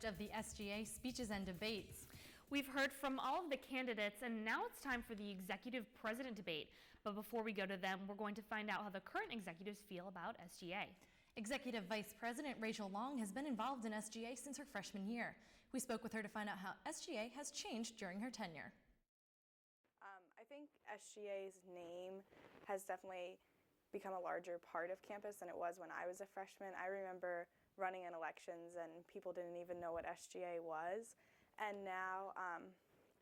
coverage of the SGA speeches and debates. We've heard from all of the candidates, and now it's time for the executive president debate. But before we go to them, we're going to find out how the current executives feel about SGA. Executive Vice President Rachel Long has been involved in SGA since her freshman year. We spoke with her to find out how SGA has changed during her tenure. I think SGA's name has definitely become a larger part of campus than it was when I was a freshman. I remember running in elections and people didn't even know what SGA was. And now,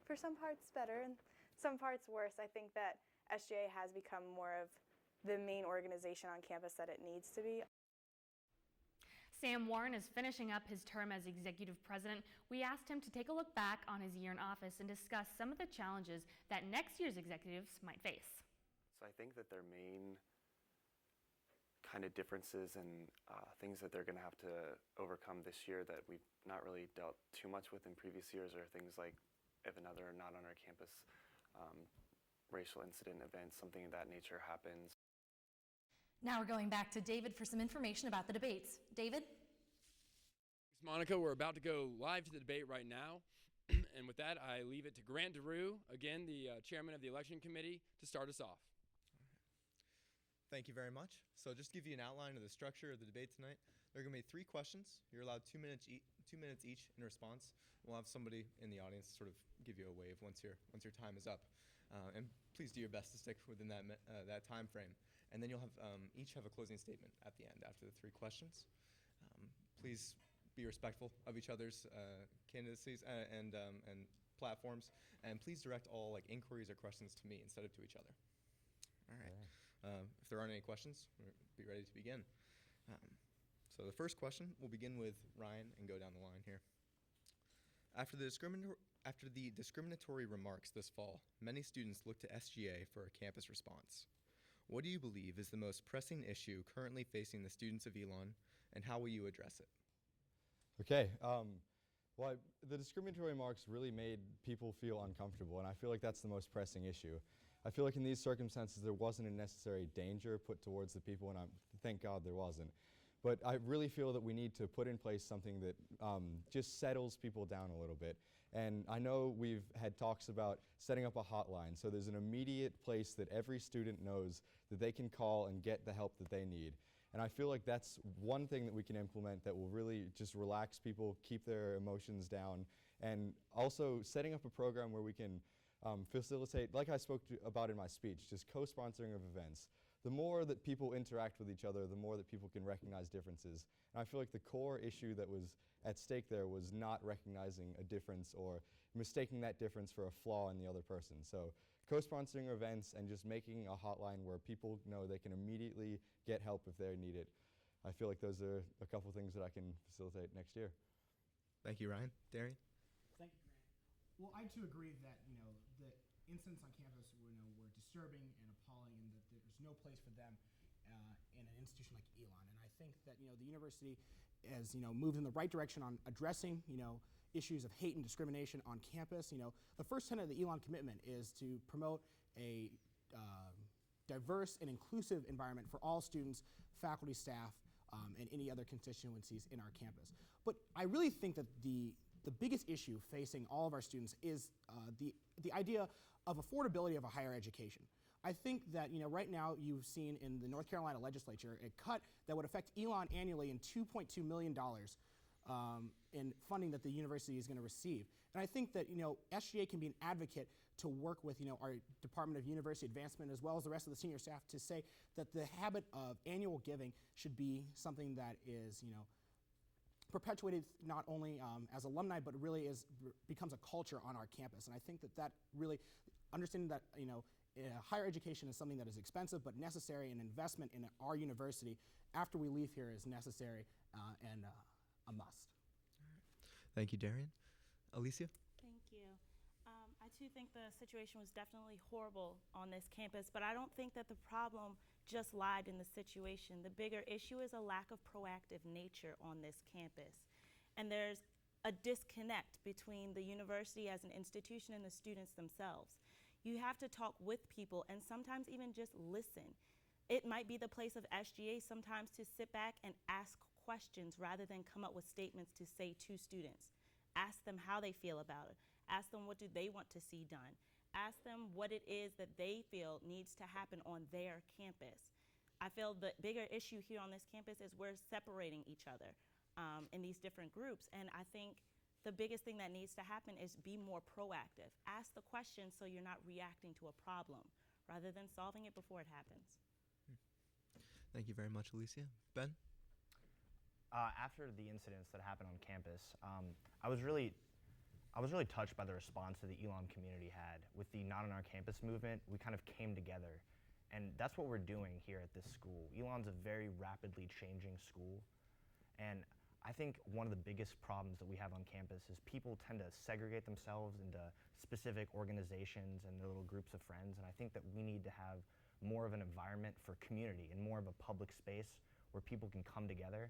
for some parts better and some parts worse, I think that SGA has become more of the main organization on campus that it needs to be. Sam Warren is finishing up his term as executive president. We asked him to take a look back on his year in office and discuss some of the challenges that next year's executives might face. So I think that their main kind of differences and things that they're going to have to overcome this year that we've not really dealt too much with in previous years are things like if another not on our campus racial incident event, something of that nature happens. Now we're going back to David for some information about the debates. David? Thanks, Monica. We're about to go live to the debate right now. And with that, I leave it to Grant DeRue, again, the chairman of the election committee, to start us off. Thank you very much. So just to give you an outline of the structure of the debate tonight, there are going to be 3 questions. You're allowed 2 minutes each in response. We'll have somebody in the audience sort of give you a wave once your time is up. And please do your best to stick within that time frame. And then you'll have each have a closing statement at the end after the 3 questions. Please be respectful of each other's candidacies and platforms, and please direct all inquiries or questions to me instead of to each other. All right. If there aren't any questions, we'll be ready to begin. So the first question, we'll begin with Ryan and go down the line here. After the discriminatory remarks this fall, many students look to SGA for a campus response. What do you believe is the most pressing issue currently facing the students of Elon, and how will you address it? Okay. Well, the discriminatory remarks really made people feel uncomfortable, and I feel like that's the most pressing issue. I feel like in these circumstances there wasn't a necessary danger put towards the people, and thank God there wasn't. But I really feel that we need to put in place something that just settles people down a little bit. And I know we've had talks about setting up a hotline, so there's an immediate place that every student knows that they can call and get the help that they need. And I feel like that's one thing that we can implement that will really just relax people, keep their emotions down, and also setting up a program where we can facilitate, like I spoke about in my speech, just co-sponsoring of events. The more that people interact with each other, the more that people can recognize differences. And I feel like the core issue that was at stake there was not recognizing a difference or mistaking that difference for a flaw in the other person. So co-sponsoring events and just making a hotline where people know they can immediately get help if they need it. I feel like those are a couple things that I can facilitate next year. Thank you, Ryan. Darian? Thank you, Grant. Well, I too agree that, the incidents on campus were disturbing and appalling, and that there's no place for them in an institution like Elon. And I think that the university has moved in the right direction on addressing issues of hate and discrimination on campus. The first tenet of the Elon commitment is to promote a diverse and inclusive environment for all students, faculty, staff, and any other constituencies in our campus. But I really think that the biggest issue facing all of our students is the idea of affordability of a higher education. I think that right now you've seen in the North Carolina legislature a cut that would affect Elon annually in $2.2 million in funding that the university is going to receive. And I think that SGA can be an advocate to work with our Department of University Advancement as well as the rest of the senior staff to say that the habit of annual giving should be something that is perpetuated not only as alumni, but really becomes a culture on our campus. And I think that really understanding that higher education is something that is expensive but necessary, and investment in our university after we leave here is necessary and a must. All right. Thank you, Darian. Alicia? Thank you. I too think the situation was definitely horrible on this campus, but I don't think that the problem just lied in the situation. The bigger issue is a lack of proactive nature on this campus. And there's a disconnect between the university as an institution and the students themselves. You have to talk with people and sometimes even just listen. It might be the place of SGA sometimes to sit back and ask questions rather than come up with statements to say to students. Ask them how they feel about it. Ask them what do they want to see done. Ask them what it is that they feel needs to happen on their campus. I feel the bigger issue here on this campus is we're separating each other in these different groups. And I think the biggest thing that needs to happen is be more proactive. Ask the question so you're not reacting to a problem rather than solving it before it happens. Thank you very much, Alicia. Ben? After the incidents that happened on campus, I was really touched by the response that the Elon community had. With the Not on Our Campus movement, we kind of came together, and that's what we're doing here at this school. Elon's a very rapidly changing school, and I think one of the biggest problems that we have on campus is people tend to segregate themselves into specific organizations and their little groups of friends, and I think that we need to have more of an environment for community and more of a public space where people can come together,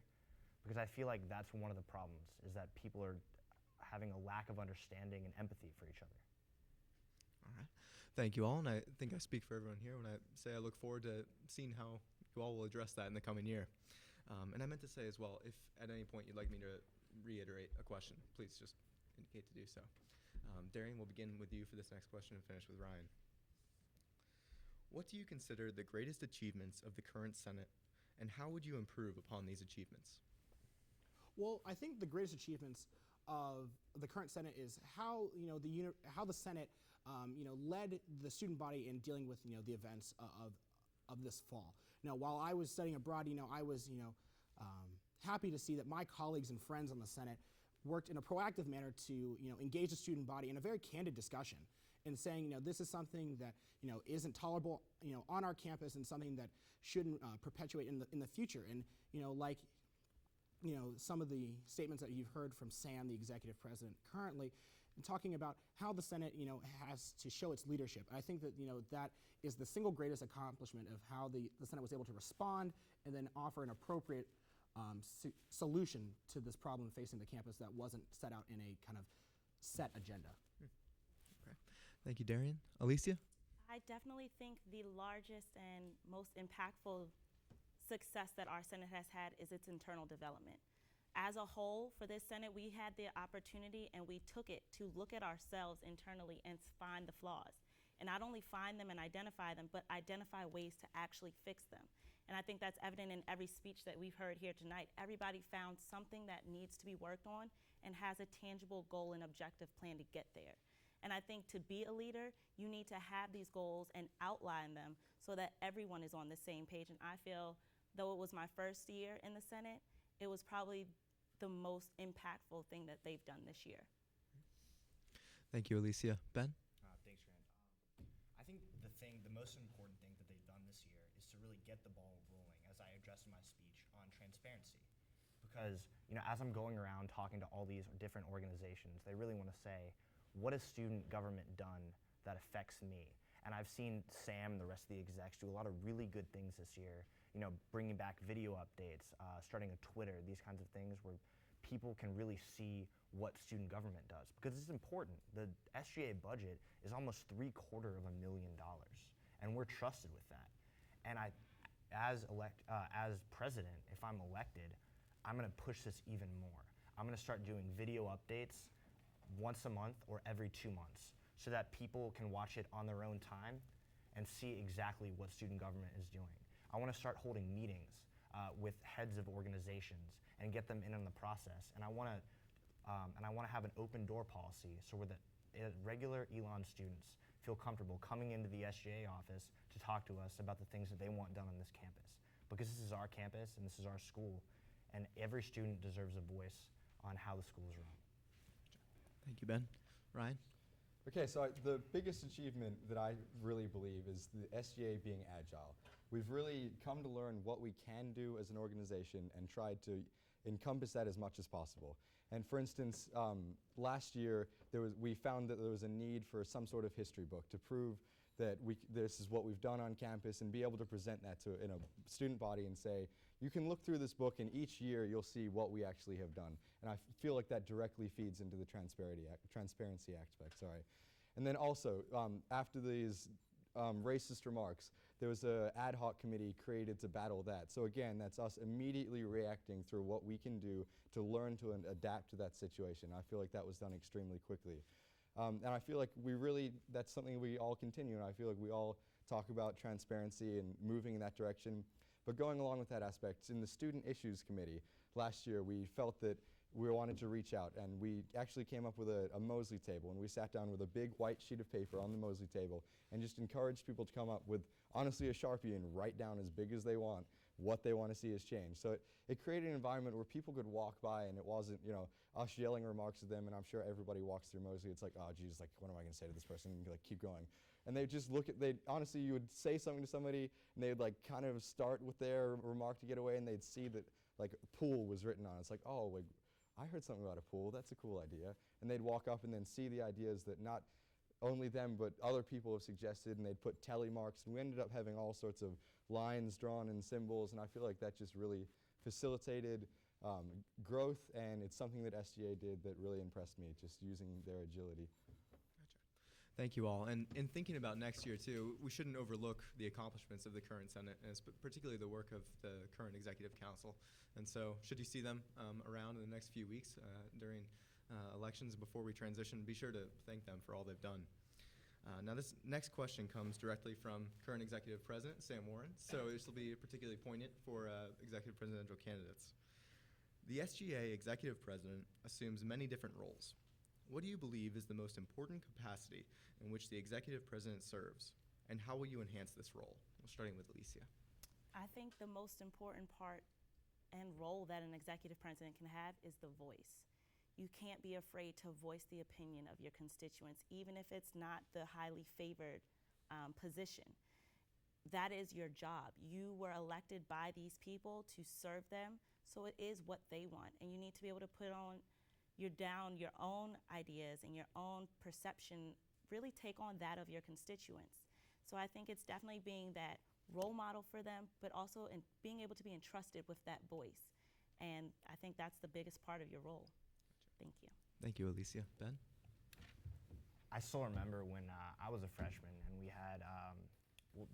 because I feel like that's one of the problems, is that people are having a lack of understanding and empathy for each other. All right. Thank you all, and I think I speak for everyone here when I say I look forward to seeing how you all will address that in the coming year. And I meant to say as well, if at any point you'd like me to reiterate a question, please just indicate to do so. Darian, we'll begin with you for this next question and finish with Ryan. What do you consider the greatest achievements of the current Senate, and how would you improve upon these achievements? Well, I think the greatest achievements of the current Senate is how how the Senate led the student body in dealing with the events of this fall. Now, while I was studying abroad, I was happy to see that my colleagues and friends on the Senate worked in a proactive manner to engage the student body in a very candid discussion, and saying this is something that isn't tolerable on our campus, and something that shouldn't perpetuate in the future. And like some of the statements that you've heard from Sam, the executive president currently, and talking about how the Senate has to show its leadership. I think that that is the single greatest accomplishment of how the Senate was able to respond and then offer an appropriate solution to this problem facing the campus that wasn't set out in a kind of set agenda. Okay. Thank you, Darian. Alicia? I definitely think the largest and most impactful success that our Senate has had is its internal development. As a whole, for this Senate, we had the opportunity and we took it to look at ourselves internally and find the flaws. And not only find them and identify them, but identify ways to actually fix them. And I think that's evident in every speech that we've heard here tonight. Everybody found something that needs to be worked on and has a tangible goal and objective plan to get there. And I think to be a leader, you need to have these goals and outline them so that everyone is on the same page. And I feel, though it was my first year in the Senate, it was probably the most impactful thing that they've done this year. Thank you, Alicia. Ben? Thanks, Grant. I think the most important thing that they've done this year is to really get the ball rolling, as I addressed in my speech, on transparency. Because, as I'm going around talking to all these different organizations, they really want to say, what has student government done that affects me? And I've seen Sam and the rest of the execs do a lot of really good things this year, bringing back video updates, starting a Twitter, these kinds of things where people can really see what student government does. Because it's important. The SGA budget is almost $750,000, and we're trusted with that. And as president, if I'm elected, I'm going to push this even more. I'm going to start doing video updates once a month or every 2 months, so that people can watch it on their own time and see exactly what student government is doing. I want to start holding meetings with heads of organizations and get them in on the process. And I want to have an open door policy so where the regular Elon students feel comfortable coming into the SGA office to talk to us about the things that they want done on this campus. Because this is our campus and this is our school, and every student deserves a voice on how the school is run. Thank you, Ben. Ryan? Okay, so the biggest achievement that I really believe is the SGA being agile. We've really come to learn what we can do as an organization and tried to encompass that as much as possible. And for instance, last year we found that there was a need for some sort of history book to prove that this is what we've done on campus, and be able to present that in a student body and say, you can look through this book and each year you'll see what we actually have done. And I feel like that directly feeds into the transparency aspect. And then also, after these racist remarks, there was an ad hoc committee created to battle that. So again, that's us immediately reacting through what we can do to learn to adapt to that situation. I feel like that was done extremely quickly. And I feel like that's something we all continue, and I feel like we all talk about transparency and moving in that direction. But going along with that aspect, in the Student Issues Committee last year, we felt that we wanted to reach out, and we actually came up with a Mosley table, and we sat down with a big white sheet of paper on the Mosley table and just encouraged people to come up with, honestly, a Sharpie and write down as big as they want what they want to see as change. So it created an environment where people could walk by, and it wasn't, us yelling remarks at them, and I'm sure everybody walks through Mosley, it's like, oh geez, like what am I going to say to this person, and like keep going. And they just honestly, you would say something to somebody, and they'd like kind of start with their remark to get away, and they'd see that like pool was written on it. It's like, oh, like, I heard something about a pool, that's a cool idea. And they'd walk up and then see the ideas that not only them, but other people have suggested, and they'd put tally marks, and we ended up having all sorts of lines drawn and symbols, and I feel like that just really facilitated growth, and it's something that SGA did that really impressed me, just using their agility. Thank you all. And in thinking about next year, too, we shouldn't overlook the accomplishments of the current Senate, and particularly the work of the current Executive Council. And so should you see them around in the next few weeks during elections before we transition, be sure to thank them for all they've done. Now, this next question comes directly from current Executive President Sam Warren, so this will be particularly poignant for executive presidential candidates. The SGA Executive President assumes many different roles. What do you believe is the most important capacity in which the Executive President serves, and how will you enhance this role? Well, starting with Alicia. I think the most important part and role that an executive president can have is the voice. You can't be afraid to voice the opinion of your constituents, even if it's not the highly favored position. That is your job. You were elected by these people to serve them, so it is what they want. And you need to be able to put on your own ideas and your own perception, really take on that of your constituents. So I think it's definitely being that role model for them, but also in being able to be entrusted with that voice. And I think that's the biggest part of your role. Thank you. Thank you, Alicia. Ben? I still remember when I was a freshman, and we had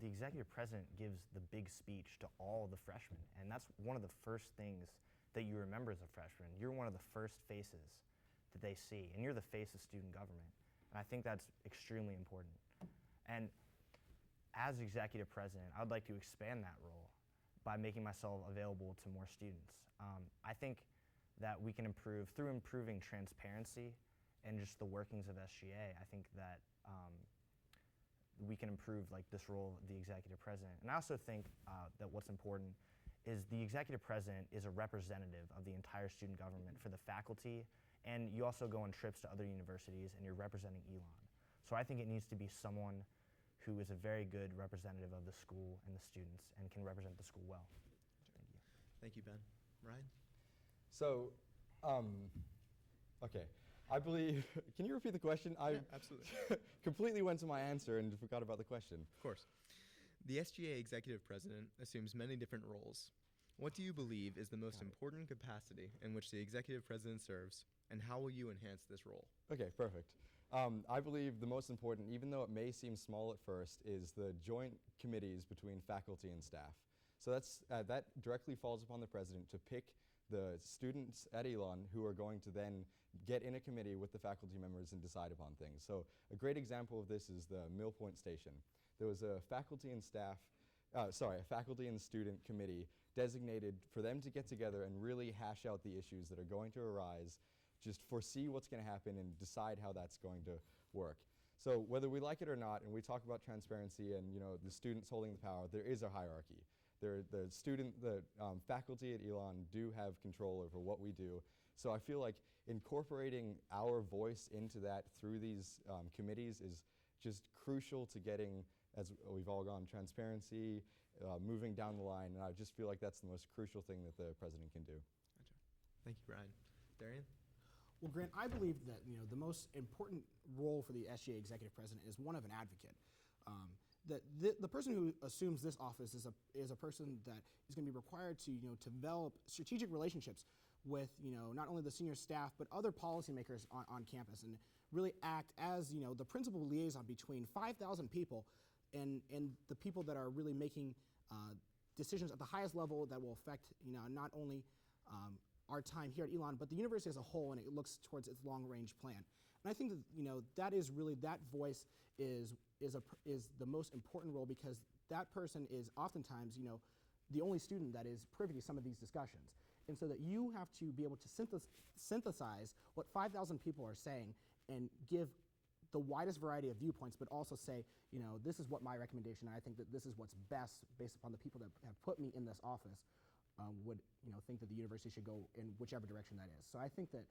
the executive president gives the big speech to all the freshmen, and that's one of the first things that you remember as a freshman. You're one of the first faces that they see, and you're the face of student government. And I think that's extremely important. And as executive president, I would like to expand that role by making myself available to more students. I think that we can improve, through improving transparency and just the workings of SGA, I think that we can improve like this role of the executive president. And I also think that what's important is the executive president is a representative of the entire student government for the faculty, and you also go on trips to other universities and you're representing Elon. So I think it needs to be someone who is a very good representative of the school and the students and can represent the school well. Thank you. Thank you, Ben. Ryan? So, okay. I believe, can you repeat the question? Yeah, absolutely. Completely went to my answer and forgot about the question. Of course. The SGA Executive President assumes many different roles. What do you believe is the most important capacity in which the Executive President serves, and how will you enhance this role? Okay, perfect. I believe the most important, even though it may seem small at first, is the joint committees between faculty and staff. So that directly falls upon the president to pick the students at Elon who are going to then get in a committee with the faculty members and decide upon things. So a great example of this is the Mill Point Station. There was a faculty and student committee designated for them to get together and really hash out the issues that are going to arise, just foresee what's going to happen and decide how that's going to work. So whether we like it or not, and we talk about transparency and the students holding the power, there is a hierarchy. The faculty at Elon do have control over what we do. So I feel like incorporating our voice into that through these committees is just crucial to getting, as we've all gone, transparency, moving down the line, and I just feel like that's the most crucial thing that the president can do. Gotcha. Thank you, Brian. Darian? Well, Grant, I believe that the most important role for the SGA executive president is one of an advocate. That the person who assumes this office is a person that is going to be required to develop strategic relationships with not only the senior staff but other policymakers on campus, and really act as the principal liaison between 5,000 people and the people that are really making decisions at the highest level that will affect not only our time here at Elon, but the university as a whole, and it looks towards its long-range plan. And I think that that is really, that voice is the most important role, because that person is oftentimes the only student that is privy to some of these discussions. And so that you have to be able to synthesize what 5,000 people are saying and give the widest variety of viewpoints, but also say, this is what my recommendation, and I think that this is what's best based upon the people that have put me in this office, would think that the university should go in whichever direction that is. So I think that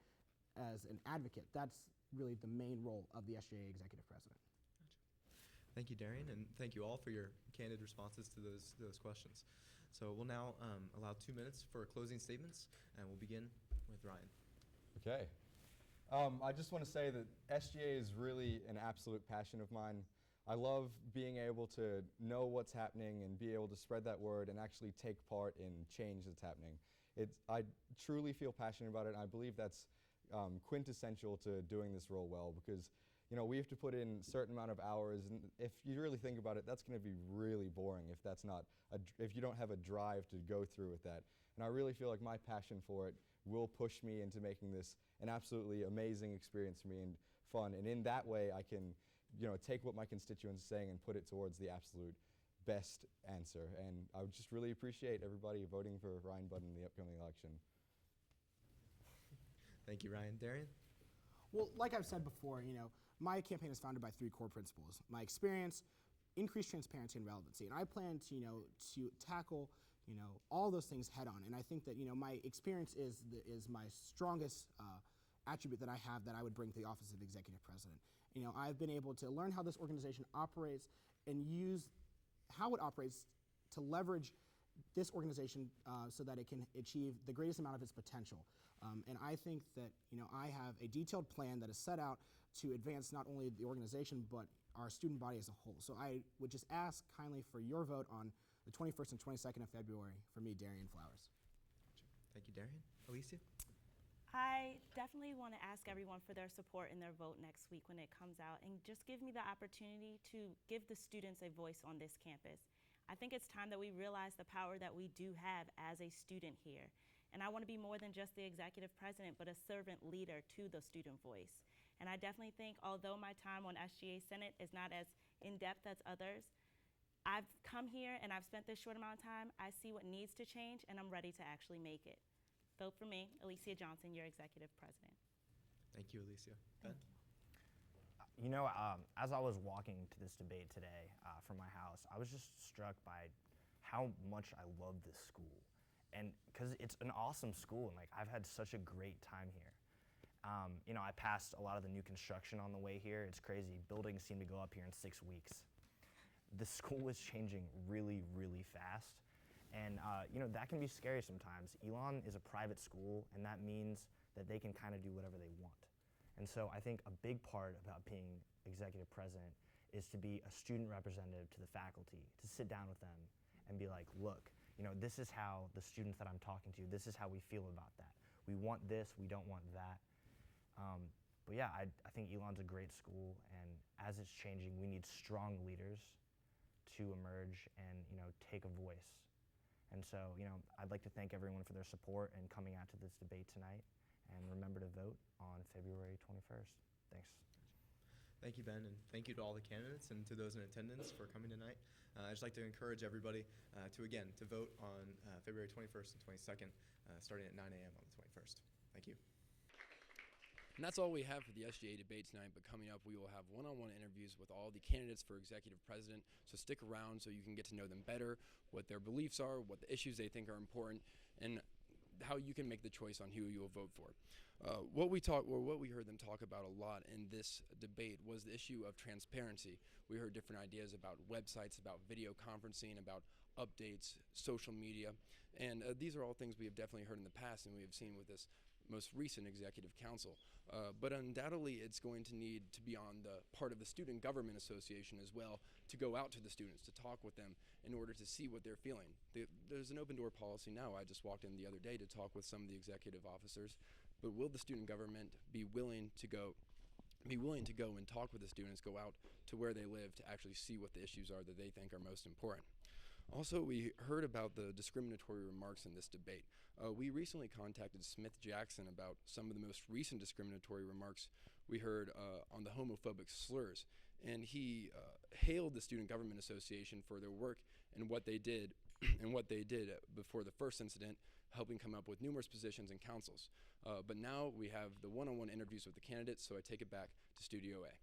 as an advocate, that's really the main role of the SGA executive president. Gotcha. Thank you, Darian, and thank you all for your candid responses to those questions. So we'll now allow 2 minutes for closing statements, and we'll begin with Ryan. Okay. I just want to say that SGA is really an absolute passion of mine. I love being able to know what's happening and be able to spread that word and actually take part in change that's happening. I truly feel passionate about it, and I believe that's quintessential to doing this role well, because we have to put in a certain amount of hours, and if you really think about it, that's going to be really boring if you don't have a drive to go through with that. And I really feel like my passion for it will push me into making this an absolutely amazing experience for me and fun. And in that way, I can take what my constituents are saying and put it towards the absolute best answer. And I would just really appreciate everybody voting for Ryan Budden in the upcoming election. Thank you, Ryan. Darian? Well, like I've said before, my campaign is founded by 3 core principles: my experience, increased transparency, and relevancy. And I plan to tackle all those things head on. And I think that my experience is my strongest attribute that I have, that I would bring to the office of executive president. I've been able to learn how this organization operates and use how it operates to leverage this organization so that it can achieve the greatest amount of its potential. And I think that I have a detailed plan that is set out to advance not only the organization but our student body as a whole. So I would just ask kindly for your vote on the 21st and 22nd of February for me, Darian Flowers. Thank you, Darian. Alicia? I definitely want to ask everyone for their support in their vote next week when it comes out, and just give me the opportunity to give the students a voice on this campus. I think it's time that we realize the power that we do have as a student here. And I want to be more than just the executive president, but a servant leader to the student voice. And I definitely think, although my time on SGA Senate is not as in-depth as others, I've come here and I've spent this short amount of time. I see what needs to change, and I'm ready to actually make it. Vote for me, Alicia Johnson, your executive president. Thank you, Alicia. Ben? As I was walking to this debate today from my house, I was just struck by how much I love this school. And because it's an awesome school, and I've had such a great time here. I passed a lot of the new construction on the way here. It's crazy. Buildings seem to go up here in 6 weeks. The school is changing really, really fast. And that can be scary sometimes. Elon is a private school, and that means that they can kind of do whatever they want. And so I think a big part about being executive president is to be a student representative to the faculty, to sit down with them and be like, look, this is how the students that I'm talking to, this is how we feel about that. We want this, we don't want that. But yeah, I think Elon's a great school, and as it's changing, we need strong leaders to emerge and take a voice. And so, I'd like to thank everyone for their support and coming out to this debate tonight. And remember to vote on February 21st. Thanks. Thank you, Ben, and thank you to all the candidates and to those in attendance for coming tonight. I'd just like to encourage everybody to vote on February 21st and 22nd, starting at 9 a.m. on the 21st. Thank you. And that's all we have for the SGA debate tonight, but coming up we will have one-on-one interviews with all the candidates for executive president, so stick around so you can get to know them better, what their beliefs are, what the issues they think are important, and how you can make the choice on who you will vote for. What we heard them talk about a lot in this debate was the issue of transparency. We heard different ideas about websites, about video conferencing, about updates, social media, and these are all things we have definitely heard in the past and we have seen with this most recent executive council. But undoubtedly it's going to need to be on the part of the Student Government Association as well, to go out to the students, to talk with them in order to see what they're feeling. There's an open door policy now. I just walked in the other day to talk with some of the executive officers, but will the student government be willing to go be willing to go and talk with the students, go out to where they live to actually see what the issues are that they think are most important. Also, we heard about the discriminatory remarks in this debate. We recently contacted Smith Jackson about some of the most recent discriminatory remarks we heard on the homophobic slurs, and he hailed the Student Government Association for their work and what they did before the first incident, helping come up with numerous positions and councils. But now we have the one-on-one interviews with the candidates, so I take it back to Studio A.